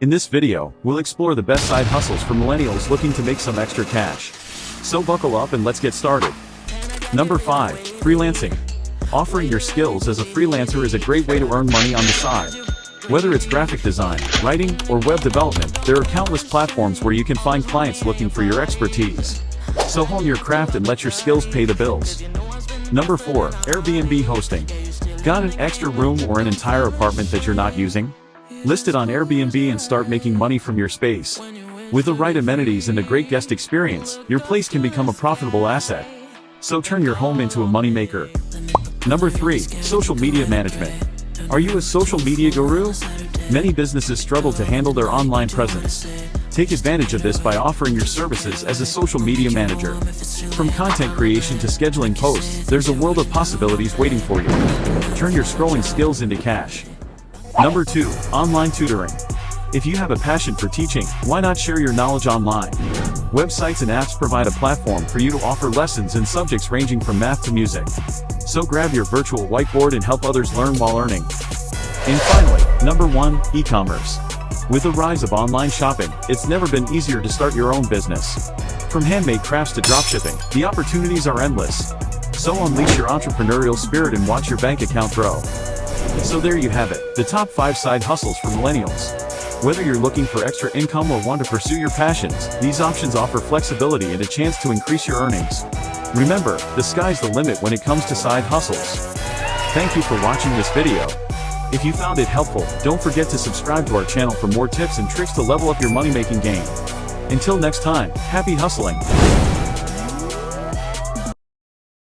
In this video, we'll explore the best side hustles for millennials looking to make some extra cash. So buckle up and let's get started. Number 5. Freelancing. Offering your skills as a freelancer is a great way to earn money on the side. Whether it's graphic design, writing, or web development, there are countless platforms where you can find clients looking for your expertise. So hone your craft and let your skills pay the bills. Number 4. Airbnb hosting. Got an extra room or an entire apartment that you're not using? List it on Airbnb and start making money from your space. With the right amenities and a great guest experience, your place can become a profitable asset. So turn your home into a moneymaker. Number 3. Social media management. Are you a social media guru? Many businesses struggle to handle their online presence. Take advantage of this by offering your services as a social media manager. From content creation to scheduling posts, there's a world of possibilities waiting for you. Turn your scrolling skills into cash. Number 2. Online tutoring. If you have a passion for teaching, why not share your knowledge online? Websites and apps provide a platform for you to offer lessons in subjects ranging from math to music. So grab your virtual whiteboard and help others learn while earning. And finally, number 1. E-commerce. With the rise of online shopping, it's never been easier to start your own business. From handmade crafts to dropshipping, the opportunities are endless. So unleash your entrepreneurial spirit and watch your bank account grow. So there you have it, the top 5 side hustles for millennials. Whether you're looking for extra income or want to pursue your passions, these options offer flexibility and a chance to increase your earnings. Remember, the sky's the limit when it comes to side hustles. Thank you for watching this video. If you found it helpful, don't forget to subscribe to our channel for more tips and tricks to level up your money-making game. Until next time, happy hustling!